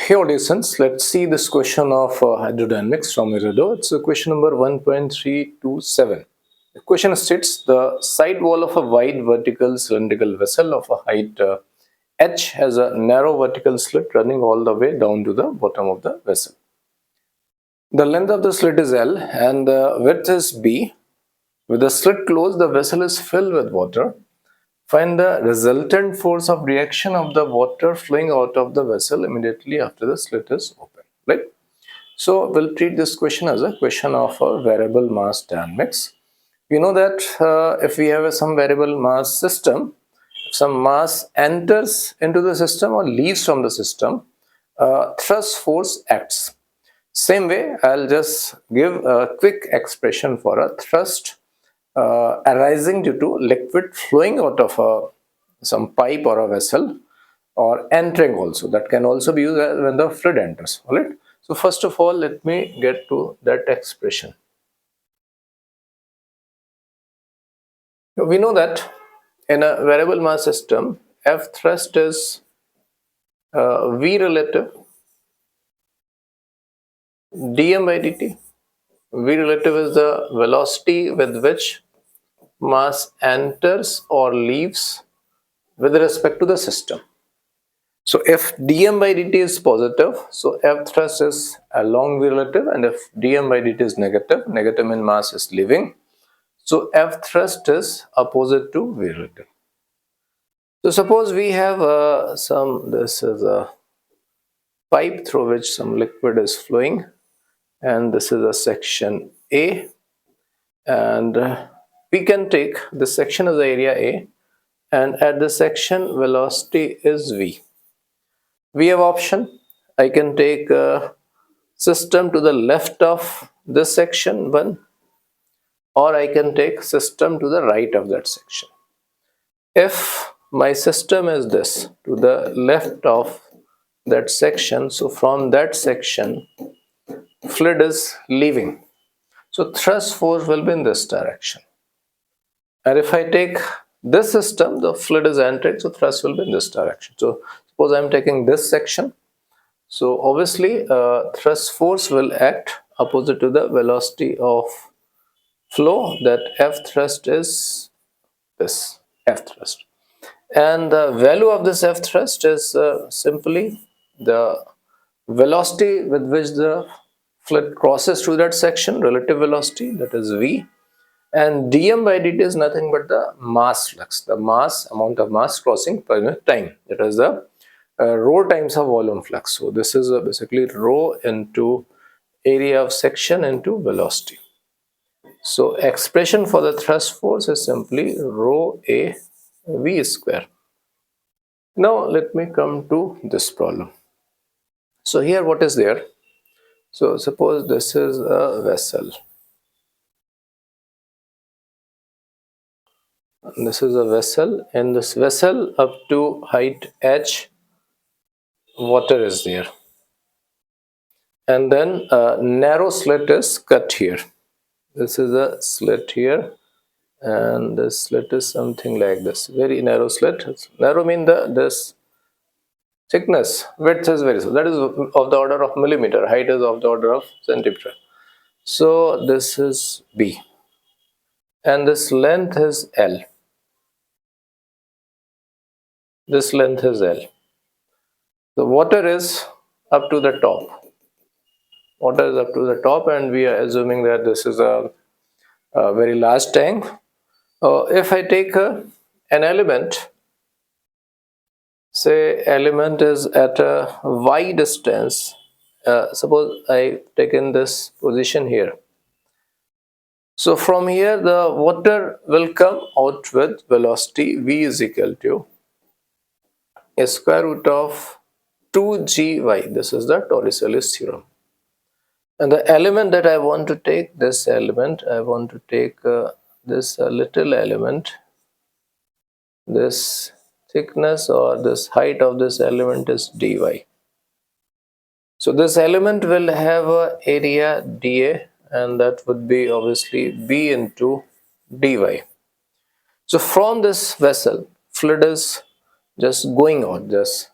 Here audience, let's see this question of hydrodynamics from Irodov. It's question number 1.327. The question states the side wall of a wide vertical cylindrical vessel of a height h has a narrow vertical slit running all the way down to the bottom of the vessel. The length of the slit is L and the width is B. With the slit closed, the vessel is filled with water. Find the resultant force of reaction of the water flowing out of the vessel immediately after the slit is open. Right? So we'll treat this question as a question of variable mass dynamics. We know that if we have some variable mass system, if some mass enters into the system or leaves from the system, thrust force acts. Same way, I'll just give a quick expression for a thrust arising due to liquid flowing out of some pipe or a vessel, or entering also. That can also be used when the fluid enters. All right. So first of all, let me get to that expression. We know that in a variable mass system, F thrust is V relative dm by dt. V relative is the velocity with which mass enters or leaves with respect to the system. So if dm by dt is positive, so F thrust is along V relative, and if dm by dt is negative, negative means mass is leaving, so F thrust is opposite to V relative. So suppose we have this is a pipe through which some liquid is flowing, and this is a section A, and we can take this section as the area A, and at this section velocity is V. We have option. I can take a system to the left of this section 1, or I can take system to the right of that section. If my system is this, to the left of that section, so from that section fluid is leaving, so thrust force will be in this direction. And if I take this system, the fluid is entering, so thrust will be in this direction. So suppose I am taking this section, so obviously thrust force will act opposite to the velocity of flow, that F thrust is this F thrust. And the value of this F thrust is simply the velocity with which the fluid crosses through that section, relative velocity, that is V. And dm by dt is nothing but the mass flux, the mass, amount of mass crossing per unit time. That is the rho times of volume flux. So this is basically rho into area of section into velocity. So expression for the thrust force is simply rho A V square. Now let me come to this problem. So here what is there? So suppose this is a vessel. This is a vessel. In this vessel, up to height h, water is there. And then a narrow slit is cut here. This is a slit here, and this slit is something like this, very narrow slit. Narrow means this thickness, width is very small, that is of the order of millimeter, height is of the order of centimeter. So this is B, and this length is L. This length is L. The water is up to the top. Water is up to the top, and we are assuming that this is a very large tank. If I take an element, say element is at a y distance, suppose I taken this position here. So from here the water will come out with velocity v is equal to a square root of 2gy. This is the Torricelli's theorem. And the element that I want to take, this element, I want to take this little element, this thickness or this height of this element is dy. So this element will have a area dA, and that would be obviously b into dy. So from this vessel, fluid is just going out, just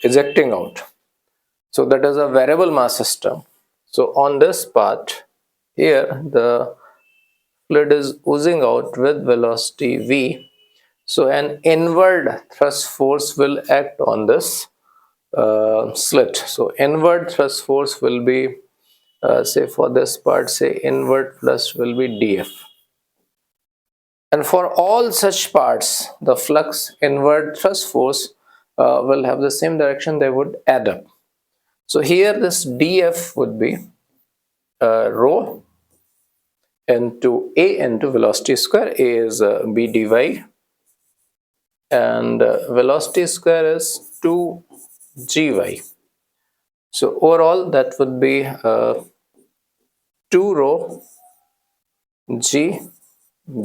ejecting out. So that is a variable mass system. So on this part here, the fluid is oozing out with velocity v. So an inward thrust force will act on this slit. So inward thrust force will be, say for this part, say inward thrust will be df. And for all such parts, the flux inward thrust force will have the same direction, they would add up. So here this df would be rho into a into velocity square. A is b dy, and velocity square is 2gy. So overall that would be 2 rho g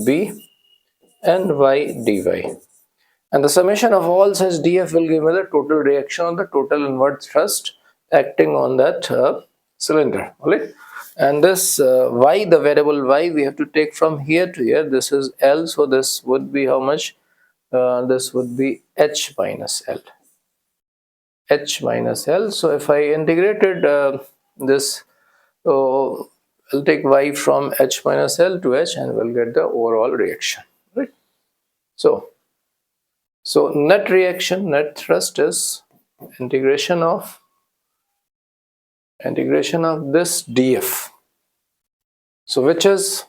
b and y dy. And the summation of all such df will give me the total reaction on the total inward thrust acting on that cylinder. Right? And this y, the variable y, we have to take from here to here. This is L, so this would be how much? This would be h minus L. H minus L. So if I integrated this, I'll take y from h minus L to h and we'll get the overall reaction. Right? So net reaction, net thrust is integration of this df. So which is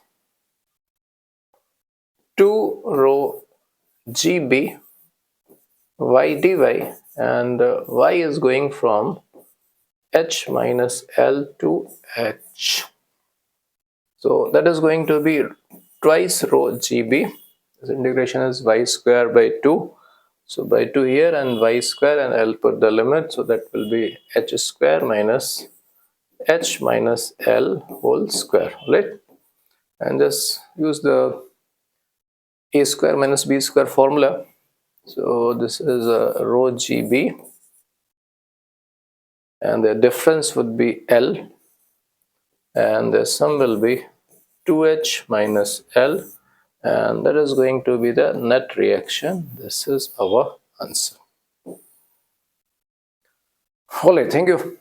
2 rho gb y dy, and y is going from h minus L to h. So that is going to be twice rho gb. This integration is y square by 2. So by 2 here and y square, and I'll put the limit, so that will be h square minus h minus L whole square, right? And just use the a square minus b square formula. So this is rho gb, and the difference would be L, and the sum will be 2h minus L, and that is going to be the net reaction. This is our answer. All right, thank you.